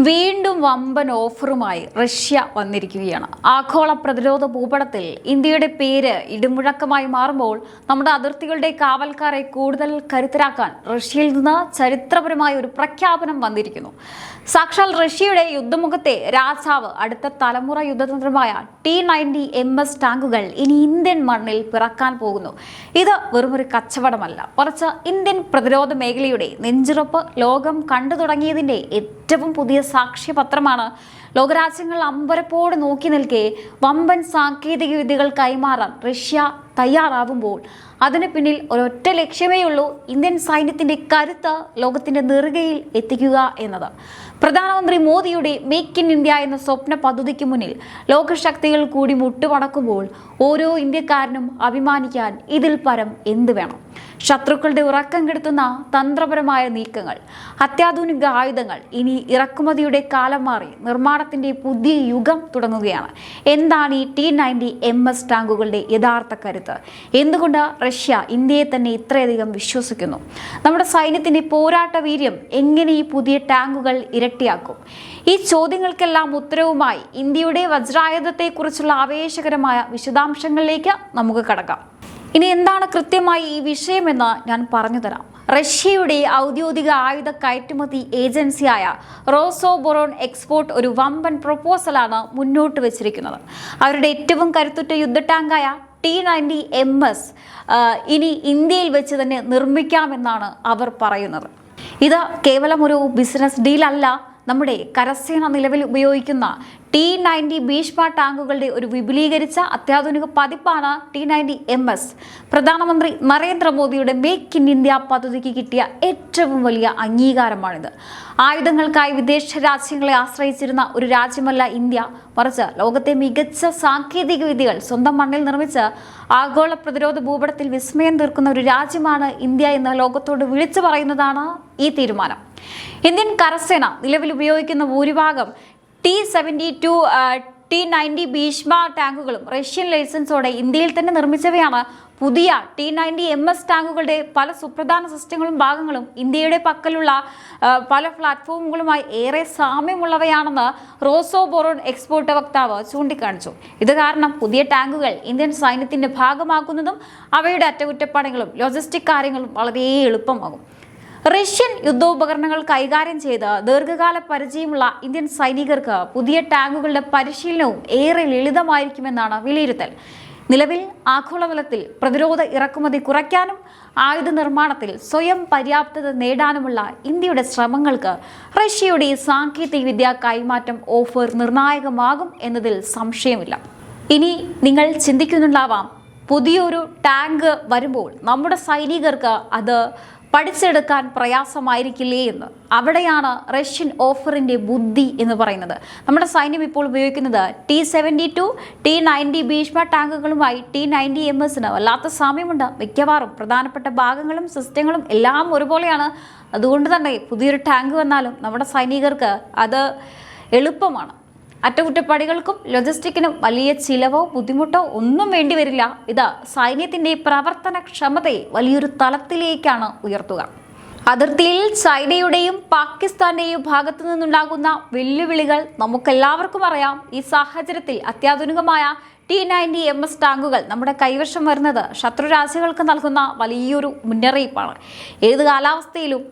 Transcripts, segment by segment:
വീണ്ടും വമ്പൻ ഓഫറുമായി റഷ്യ വന്നിരിക്കുകയാണ്. ആഗോള പ്രതിരോധ ഭൂപടത്തിൽ ഇന്ത്യയുടെ പേര് ഇടിമുഴക്കമായി മാറുമ്പോൾ നമ്മുടെ അതിർത്തികളുടെ കാവൽക്കാരെ കൂടുതൽ കരുത്തരാക്കാൻ റഷ്യയിൽ നിന്ന് ചരിത്രപരമായ ഒരു പ്രഖ്യാപനം വന്നിരിക്കുന്നു. സാക്ഷാൽ റഷ്യയുടെ യുദ്ധമുഖത്തെ രാജാവ് അടുത്ത തലമുറ യുദ്ധതന്ത്രമായ T-90 MS ടാങ്കുകൾ ഇനി ഇന്ത്യൻ മണ്ണിൽ പിറക്കാൻ പോകുന്നു. ഇത് വെറുമൊരു കച്ചവടമല്ല, മറിച്ച് ഇന്ത്യൻ പ്രതിരോധ മേഖലയുടെ നെഞ്ചുറപ്പ് ലോകം കണ്ടു തുടങ്ങിയതിന്റെ ഏറ്റവും പുതിയ സാക്ഷ്യപത്രമാണ്. ലോകരാജ്യങ്ങൾ അമ്പരപ്പോടെ നോക്കി നിൽക്കെ വമ്പൻ സാങ്കേതിക വിദ്യകൾ കൈമാറാൻ റഷ്യ തയ്യാറാവുമ്പോൾ അതിന് പിന്നിൽ ഒരൊറ്റ ലക്ഷ്യമേ ഉള്ളൂ: ഇന്ത്യൻ സൈന്യത്തിന്റെ കരുത്ത് ലോകത്തിന്റെ നെറുകയിൽ എത്തിക്കുക എന്നത്. പ്രധാനമന്ത്രി മോദിയുടെ മേക്ക് ഇൻ ഇന്ത്യ എന്ന സ്വപ്ന പദ്ധതിക്ക് മുന്നിൽ ലോകശക്തികൾ കൂടി മുട്ടുമടക്കുമ്പോൾ ഓരോ ഇന്ത്യക്കാരനും അഭിമാനിക്കാൻ ഇതിൽ പരം എന്ത് വേണം? ശത്രുക്കളുടെ ഉറക്കം കെടുത്തുന്ന തന്ത്രപരമായ നീക്കങ്ങൾ, അത്യാധുനിക ആയുധങ്ങൾ. ഇനി ഇറക്കുമതിയുടെ കാലം മാറി നിർമ്മാണത്തിന്റെ പുതിയ യുഗം തുടങ്ങുകയാണ്. എന്താണ് ഈ T-90 MS ടാങ്കുകളുടെ യഥാർത്ഥ കരുത്ത്? എന്തുകൊണ്ട് റഷ്യ ഇന്ത്യയെ തന്നെ ഇത്രയധികം വിശ്വസിക്കുന്നു? നമ്മുടെ സൈന്യത്തിന്റെ പോരാട്ട വീര്യം എങ്ങനെ ഈ പുതിയ ടാങ്കുകൾ ഇരട്ടിയാക്കും? ഈ ചോദ്യങ്ങൾക്കെല്ലാം ഉത്തരവുമായി ഇന്ത്യയുടെ വജ്രായുധത്തെക്കുറിച്ചുള്ള ആവേശകരമായ വിശദാംശങ്ങളിലേക്ക് നമുക്ക് കടക്കാം. ഇനി എന്താണ് കൃത്യമായി ഈ വിഷയമെന്ന് ഞാൻ പറഞ്ഞു തരാം. റഷ്യയുടെ ഔദ്യോഗിക ആയുധ കയറ്റുമതി ഏജൻസിയായ റോസോബൊറോൺ എക്സ്പോർട്ട് ഒരു വമ്പൻ പ്രൊപ്പോസലാണ് മുന്നോട്ട് വെച്ചിരിക്കുന്നത്. അവരുടെ ഏറ്റവും കരുത്തുറ്റ യുദ്ധ ടാങ്കായ T-90 MS ഇനി ഇന്ത്യയിൽ വെച്ച് തന്നെ നിർമ്മിക്കാമെന്നാണ് അവർ പറയുന്നത്. ഇത് കേവലം ഒരു ബിസിനസ് ഡീൽ അല്ല. നമ്മുടെ കരസേന നിലവിൽ ഉപയോഗിക്കുന്ന T-90 ഭീഷ്മ ടാങ്കുകളുടെ ഒരു വിപുലീകരിച്ച അത്യാധുനിക പതിപ്പാണ് T-90 MS. പ്രധാനമന്ത്രി നരേന്ദ്രമോദിയുടെ മേക്ക് ഇൻ ഇന്ത്യ പദ്ധതിക്ക് കിട്ടിയ ഏറ്റവും വലിയ അംഗീകാരമാണിത്. ആയുധങ്ങൾക്കായി വിദേശ രാജ്യങ്ങളെ ആശ്രയിച്ചിരുന്ന ഒരു രാജ്യമല്ല ഇന്ത്യ, മറിച്ച് ലോകത്തെ മികച്ച സാങ്കേതിക വിദ്യകൾ സ്വന്തം മണ്ണിൽ നിർമ്മിച്ച് ആഗോള പ്രതിരോധ ഭൂപടത്തിൽ വിസ്മയം തീർക്കുന്ന ഒരു രാജ്യമാണ് ഇന്ത്യ എന്ന് ലോകത്തോട് വിളിച്ചു പറയുന്നതാണ് ഈ തീരുമാനം. ഇന്ത്യൻ കരസേന നിലവിൽ ഉപയോഗിക്കുന്ന ഭൂരിഭാഗം T-72 T-90 ഭീഷ്മ ടാങ്കുകളും റഷ്യൻ ലൈസൻസോടെ ഇന്ത്യയിൽ തന്നെ നിർമ്മിച്ചവയാണ്. പുതിയ T-90 MS ടാങ്കുകളുടെ പല സുപ്രധാന സിസ്റ്റങ്ങളും ഭാഗങ്ങളും ഇന്ത്യയുടെ പക്കലുള്ള പല പ്ലാറ്റ്ഫോമുകളുമായി ഏറെ സാമ്യമുള്ളവയാണെന്ന് റോസോബൊറോൺ എക്സ്പോർട്ട് വക്താവ് ചൂണ്ടിക്കാണിച്ചു. ഇത് കാരണം പുതിയ ടാങ്കുകൾ ഇന്ത്യൻ സൈന്യത്തിന്റെ ഭാഗമാക്കുന്നതും അവയുടെ അറ്റകുറ്റപ്പണികളും ലോജിസ്റ്റിക് കാര്യങ്ങളും വളരെ എളുപ്പമാകും. റഷ്യൻ യുദ്ധോപകരണങ്ങൾ കൈകാര്യം ചെയ്ത് ദീർഘകാല പരിചയമുള്ള ഇന്ത്യൻ സൈനികർക്ക് പുതിയ ടാങ്കുകളുടെ പരിശീലനവും ഏറെ ലളിതമായിരിക്കുമെന്നാണ് വിലയിരുത്തൽ. നിലവിൽ ആഗോളതലത്തിൽ പ്രതിരോധ ഇറക്കുമതി കുറയ്ക്കാനും ആയുധ നിർമ്മാണത്തിൽ സ്വയം പര്യാപ്തത നേടാനുമുള്ള ഇന്ത്യയുടെ ശ്രമങ്ങൾക്ക് റഷ്യയുടെ സാങ്കേതിക വിദ്യാ കൈമാറ്റം ഓഫർ നിർണായകമാകും എന്നതിൽ സംശയമില്ല. ഇനി നിങ്ങൾ ചിന്തിക്കുന്നുണ്ടാവാം, പുതിയൊരു ടാങ്ക് വരുമ്പോൾ നമ്മുടെ സൈനികർക്ക് അത് പഠിച്ചെടുക്കാൻ പ്രയാസമായിരിക്കില്ലേ എന്ന്. അവിടെയാണ് റഷ്യൻ ഓഫറിന്റെ ബുദ്ധി എന്ന് പറയുന്നത്. നമ്മുടെ സൈന്യം ഇപ്പോൾ ഉപയോഗിക്കുന്നത് T-72 T-90 Bhishma ടാങ്കുകളുമായി T-90 MS വല്ലാത്ത സാമ്യമുണ്ട്. മിക്കവാറും പ്രധാനപ്പെട്ട ഭാഗങ്ങളും സിസ്റ്റങ്ങളും എല്ലാം ഒരുപോലെയാണ്. അതുകൊണ്ട് തന്നെ പുതിയൊരു ടാങ്ക് വന്നാലും നമ്മുടെ സൈനികർക്ക് അത് എളുപ്പമാണ്. അറ്റകുറ്റപ്പണികൾക്കും ലോജിസ്റ്റിക്കിനും വലിയ ചിലവോ ബുദ്ധിമുട്ടോ ഒന്നും വേണ്ടി വരില്ല. ഇത് സൈന്യത്തിന്റെ പ്രവർത്തനക്ഷമതയെ വലിയൊരു തലത്തിലേക്കാണ് ഉയർത്തുക. അതിർത്തിയിൽ ചൈനയുടെയും പാകിസ്ഥാന്റെയും ഭാഗത്തു നിന്നുണ്ടാകുന്ന വെല്ലുവിളികൾ നമുക്കെല്ലാവർക്കും അറിയാം. ഈ സാഹചര്യത്തിൽ അത്യാധുനികമായ T-90 MS ടാങ്കുകൾ നമ്മുടെ കൈവശം വരുന്നത് ശത്രു രാജ്യങ്ങൾക്ക് നൽകുന്ന വലിയൊരു മുന്നറിയിപ്പാണ്. ഏത് കാലാവസ്ഥയിലും,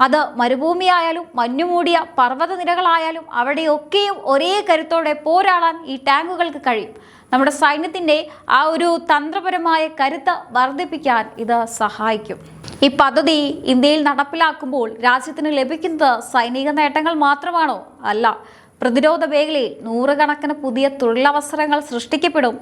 അത് മരുഭൂമിയായാലും മഞ്ഞുമൂടിയ പർവ്വതനിരകളായാലും അവിടെയൊക്കെയും ഒരേ കരുത്തോടെ പോരാടാൻ ഈ ടാങ്കുകൾക്ക് കഴിയും. നമ്മുടെ സൈന്യത്തിന്റെ ആ ഒരു തന്ത്രപരമായ കരുത്ത് വർദ്ധിപ്പിക്കാൻ ഇത് സഹായിക്കും. ഈ പദ്ധതി ഇന്ത്യയിൽ നടപ്പിലാക്കുമ്പോൾ രാജ്യത്തിന് ലഭിക്കുന്നത് സൈനിക നേട്ടങ്ങൾ മാത്രമാണോ? അല്ല. പ്രതിരോധ മേഖലയിൽ നൂറുകണക്കിന് പുതിയ തൊഴിലവസരങ്ങൾ സൃഷ്ടിക്കപ്പെടും.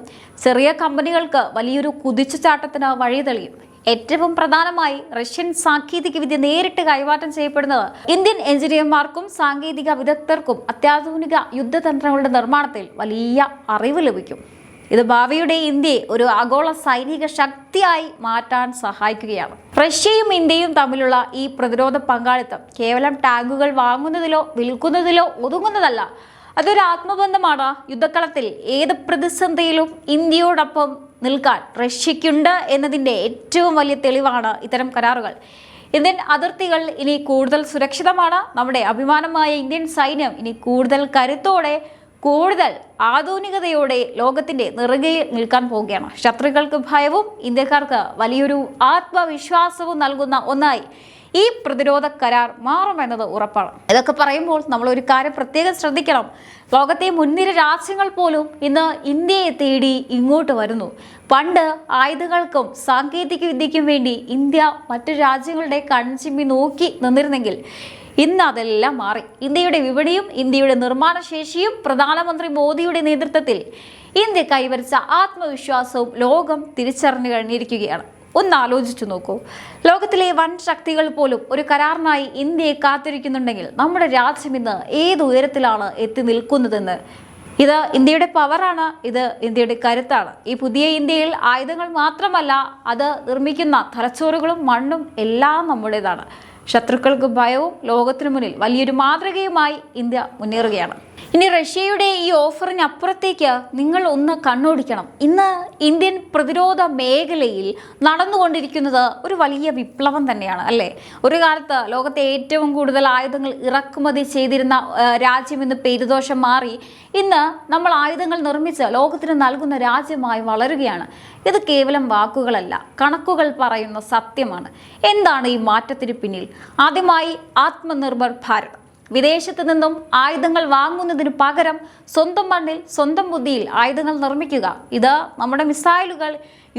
ചെറിയ കമ്പനികൾക്ക് വലിയൊരു കുതിച്ചുചാട്ടത്തിന് വഴി തെളിയും. ഏറ്റവും പ്രധാനമായി റഷ്യൻ സാങ്കേതിക വിദ്യ നേരിട്ട് കൈമാറ്റം ചെയ്യപ്പെടുന്നത് ഇന്ത്യൻ എഞ്ചിനീയർമാർക്കും സാങ്കേതിക വിദഗ്ധർക്കും അത്യാധുനിക യുദ്ധതന്ത്രങ്ങളുടെ നിർമ്മാണത്തിൽ വലിയ അറിവ് ലഭിക്കും. ഇത് ഭാവിയുടെ ഇന്ത്യയെ ഒരു ആഗോള സൈനിക ശക്തിയായി മാറ്റാൻ സഹായിക്കുകയാണ്. റഷ്യയും ഇന്ത്യയും തമ്മിലുള്ള ഈ പ്രതിരോധ പങ്കാളിത്തം കേവലം ടാങ്കുകൾ വാങ്ങുന്നതിലോ വിൽക്കുന്നതിലോ ഒതുങ്ങുന്നതല്ല. അതൊരു ആത്മബന്ധമാണ്. യുദ്ധക്കളത്തിൽ ഏത് പ്രതിസന്ധിയിലും ഇന്ത്യയോടൊപ്പം നിൽക്കാൻ റഷ്യയ്ക്കുണ്ട് എന്നതിൻ്റെ ഏറ്റവും വലിയ തെളിവാണ് ഇത്തരം കരാറുകൾ. ഇന്ത്യൻ അതിർത്തികൾ ഇനി കൂടുതൽ സുരക്ഷിതമാണ്. നമ്മുടെ അഭിമാനമായ ഇന്ത്യൻ സൈന്യം ഇനി കൂടുതൽ കരുത്തോടെ, കൂടുതൽ ആധുനികതയോടെ ലോകത്തിന്റെ നെറുകയിൽ നിൽക്കാൻ പോവുകയാണ്. ശത്രുക്കൾക്ക് ഭയവും ഇന്ത്യക്കാർക്ക് വലിയൊരു ആത്മവിശ്വാസവും നൽകുന്ന ഒന്നായി ഈ പ്രതിരോധ കരാർ മാറുമെന്നത് ഉറപ്പാണ്. ഇതൊക്കെ പറയുമ്പോൾ നമ്മൾ ഒരു കാര്യം പ്രത്യേകം ശ്രദ്ധിക്കണം. ലോകത്തെ മുൻനിര രാജ്യങ്ങൾ പോലും ഇന്ന് ഇന്ത്യയെ തേടി ഇങ്ങോട്ട് വരുന്നു. പണ്ട് ആയുധങ്ങൾക്കും സാങ്കേതിക വിദ്യയ്ക്കും വേണ്ടി ഇന്ത്യ മറ്റു രാജ്യങ്ങളുടെ കൺചിമ്മി നോക്കി നിന്നിരുന്നെങ്കിൽ ഇന്ന് അതെല്ലാം മാറി. ഇന്ത്യയുടെ വിപണിയും ഇന്ത്യയുടെ നിർമ്മാണ ശേഷിയും പ്രധാനമന്ത്രി മോദിയുടെ നേതൃത്വത്തിൽ ഇന്ത്യ കൈവരിച്ച ആത്മവിശ്വാസവും ലോകം തിരിച്ചറിഞ്ഞു കഴിഞ്ഞിരിക്കുകയാണ്. ഒന്ന് ആലോചിച്ചു നോക്കൂ. ലോകത്തിലെ വൻ ശക്തികൾ പോലും ഒരു കരാറിനായി ഇന്ത്യയെ കാത്തിരിക്കുന്നുണ്ടെങ്കിൽ നമ്മുടെ രാജ്യം ഇന്ന് ഏത് ഉയരത്തിലാണ് എത്തി നിൽക്കുന്നതെന്ന്. ഇത് ഇന്ത്യയുടെ പവറാണ്, ഇത് ഇന്ത്യയുടെ കരുത്താണ്. ഈ പുതിയ ഇന്ത്യയിൽ ആയുധങ്ങൾ മാത്രമല്ല, അത് നിർമ്മിക്കുന്ന തലച്ചോറുകളും മണ്ണും എല്ലാം നമ്മുടേതാണ്. ശത്രുക്കൾക്ക് ഭയവും ലോകത്തിനു മുന്നിൽ വലിയൊരു മാതൃകയുമായി ഇന്ത്യ മുന്നേറുകയാണ്. ഇനി റഷ്യയുടെ ഈ ഓഫറിന് അപ്പുറത്തേക്ക് നിങ്ങൾ ഒന്ന് കണ്ണോടിക്കണം. ഇന്ന് ഇന്ത്യൻ പ്രതിരോധ മേഖലയിൽ നടന്നുകൊണ്ടിരിക്കുന്നത് ഒരു വലിയ വിപ്ലവം തന്നെയാണ്, അല്ലേ? ഒരു കാലത്ത് ലോകത്തെ ഏറ്റവും കൂടുതൽ ആയുധങ്ങൾ ഇറക്കുമതി ചെയ്തിരുന്ന രാജ്യം ഇന്ന് പേരുദോഷം മാറി ഇന്ന് നമ്മൾ ആയുധങ്ങൾ നിർമ്മിച്ച് ലോകത്തിന് നൽകുന്ന രാജ്യമായി വളരുകയാണ്. ഇത് കേവലം വാക്കുകളല്ല, കണക്കുകൾ പറയുന്ന സത്യമാണ്. എന്താണ് ഈ മാറ്റത്തിന് പിന്നിൽ? ആദ്യമായി ആത്മനിർഭർ ഭാരത്. വിദേശത്ത് നിന്നും ആയുധങ്ങൾ വാങ്ങുന്നതിന് പകരം സ്വന്തം മണ്ണിൽ സ്വന്തം ബുദ്ധിയിൽ ആയുധങ്ങൾ നിർമ്മിക്കുക. ഇത് നമ്മുടെ മിസൈലുകൾ,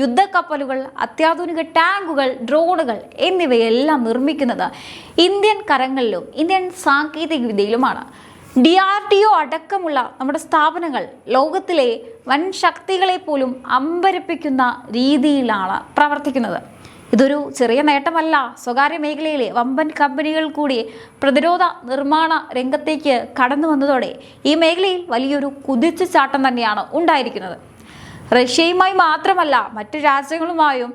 യുദ്ധക്കപ്പലുകൾ, അത്യാധുനിക ടാങ്കുകൾ, ഡ്രോണുകൾ എന്നിവയെല്ലാം നിർമ്മിക്കുന്നത് ഇന്ത്യൻ കരങ്ങളിലും ഇന്ത്യൻ സാങ്കേതിക വിദ്യയിലുമാണ്. DRDO അടക്കമുള്ള നമ്മുടെ സ്ഥാപനങ്ങൾ ലോകത്തിലെ വൻ ശക്തികളെ പോലും അമ്പരപ്പിക്കുന്ന രീതിയിലാണ് പ്രവർത്തിക്കുന്നത്. ഇതൊരു ചെറിയ നേട്ടമല്ല. സ്വകാര്യ മേഖലയിലെ വമ്പൻ കമ്പനികൾ കൂടി പ്രതിരോധ നിർമ്മാണ രംഗത്തേക്ക് കടന്നു വന്നതോടെ ഈ മേഖലയിൽ വലിയൊരു കുതിച്ചുചാട്ടം തന്നെയാണ് ഉണ്ടായിരിക്കുന്നത്. റഷ്യയുമായി മാത്രമല്ല, മറ്റു രാജ്യങ്ങളുമായും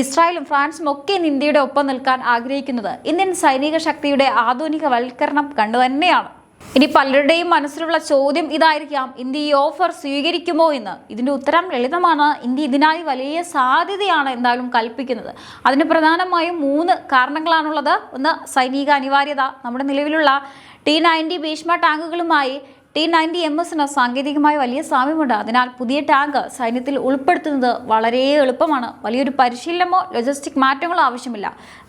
ഇസ്രായേലും ഫ്രാൻസും ഒക്കെ ഇന്ത്യയുടെ ഒപ്പം നിൽക്കാൻ ആഗ്രഹിക്കുന്നത് ഇന്ത്യൻ സൈനിക ശക്തിയുടെ ആധുനികവൽക്കരണം കണ്ടു തന്നെയാണ്. ഇനി പലരുടെയും മനസ്സിലുള്ള ചോദ്യം ഇതായിരിക്കാം: ഇന്ത്യ ഈ ഓഫർ സ്വീകരിക്കുമോ എന്ന്. ഇതിന്റെ ഉത്തരം ലളിതമാണ്. ഇന്ത്യ ഇതിനായി വലിയ സാധ്യതയാണ് എന്തായാലും കൽപ്പിക്കുന്നത്. അതിന് പ്രധാനമായും 3 കാരണങ്ങളാണുള്ളത്. ഒന്ന്, സൈനിക അനിവാര്യത. നമ്മുടെ നിലവിലുള്ള T-90 ഭീഷ്മ ടാങ്കുകളുമായി T-90MS സാങ്കേതികമായി വലിയ സാമ്യമുണ്ട്. അതിനാൽ പുതിയ ടാങ്ക് സൈന്യത്തിൽ ഉൾപ്പെടുത്തുന്നത് വളരെ എളുപ്പമാണ്. വലിയൊരു പരിശീലനമോ ലോജിസ്റ്റിക് മാറ്റങ്ങളോ ആവശ്യമില്ല.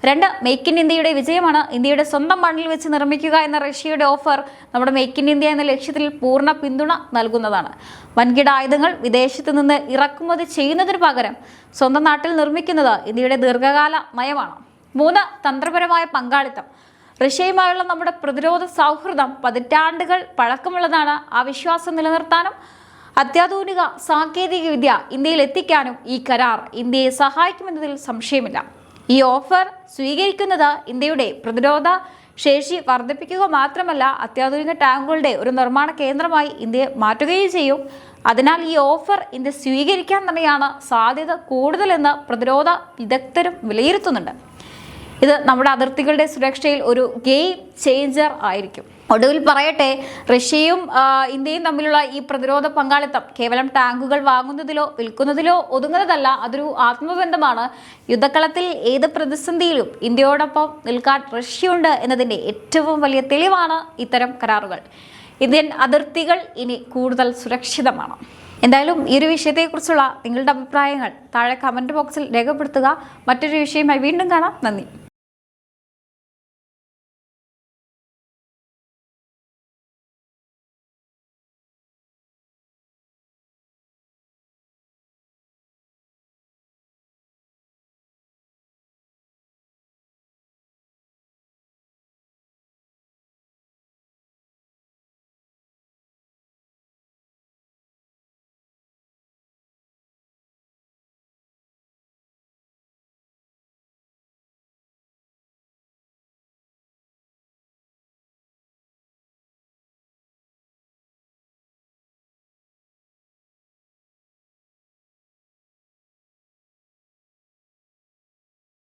2, മേക്ക് ഇൻ ഇന്ത്യയുടെ വിജയമാണ്. ഇന്ത്യയുടെ സ്വന്തം മണ്ണിൽ വെച്ച് നിർമ്മിക്കുക എന്ന റഷ്യയുടെ ഓഫർ നമ്മുടെ മേക്ക് ഇൻ ഇന്ത്യ എന്ന ലക്ഷ്യത്തിൽ പൂർണ്ണ പിന്തുണ നൽകുന്നതാണ്. വൻകിട ആയുധങ്ങൾ വിദേശത്ത് നിന്ന് ഇറക്കുമതി ചെയ്യുന്നതിന് പകരം സ്വന്തം നാട്ടിൽ നിർമ്മിക്കുന്നത് ഇന്ത്യയുടെ ദീർഘകാല നയമാണ്. 3, തന്ത്രപരമായ പങ്കാളിത്തം. റഷ്യയുമായുള്ള നമ്മുടെ പ്രതിരോധ സൗഹൃദം പതിറ്റാണ്ടുകൾ പഴക്കമുള്ളതാണ്. ആ വിശ്വാസം നിലനിർത്താനും അത്യാധുനിക സാങ്കേതിക വിദ്യ ഇന്ത്യയിൽ എത്തിക്കാനും ഈ കരാർ ഇന്ത്യയെ സഹായിക്കുമെന്നതിൽ സംശയമില്ല. ഈ ഓഫർ സ്വീകരിക്കുന്നത് ഇന്ത്യയുടെ പ്രതിരോധ ശേഷി വർദ്ധിപ്പിക്കുക മാത്രമല്ല, അത്യാധുനിക ടാങ്കുകളുടെ ഒരു നിർമ്മാണ കേന്ദ്രമായി ഇന്ത്യയെ മാറ്റുകയും ചെയ്യും. അതിനാൽ ഈ ഓഫർ ഇന്ത്യ സ്വീകരിക്കാൻ തന്നെയാണ് സാധ്യത കൂടുതലെന്ന് പ്രതിരോധ വിദഗ്ധരും വിലയിരുത്തുന്നുണ്ട്. ഇത് നമ്മുടെ അതിർത്തികളുടെ സുരക്ഷയിൽ ഒരു ഗെയിം ചേഞ്ചർ ആയിരിക്കും. ഒടുവിൽ പറയട്ടെ, റഷ്യയും ഇന്ത്യയും തമ്മിലുള്ള ഈ പ്രതിരോധ പങ്കാളിത്തം കേവലം ടാങ്കുകൾ വാങ്ങുന്നതിലോ വിൽക്കുന്നതിലോ ഒതുങ്ങുന്നതല്ല. അതൊരു ആത്മബന്ധമാണ്. യുദ്ധക്കളത്തിൽ ഏത് പ്രതിസന്ധിയിലും ഇന്ത്യയോടൊപ്പം നിൽക്കാൻ റഷ്യയുണ്ട് എന്നതിൻ്റെ ഏറ്റവും വലിയ തെളിവാണ് ഇത്തരം കരാറുകൾ. ഇന്ത്യൻ അതിർത്തികൾ ഇനി കൂടുതൽ സുരക്ഷിതമാണ്. എന്തായാലും ഈ ഒരു വിഷയത്തെക്കുറിച്ചുള്ള നിങ്ങളുടെ അഭിപ്രായങ്ങൾ താഴെ കമൻറ്റ് ബോക്സിൽ രേഖപ്പെടുത്തുക. മറ്റൊരു വിഷയമായി വീണ്ടും കാണാം. നന്ദി.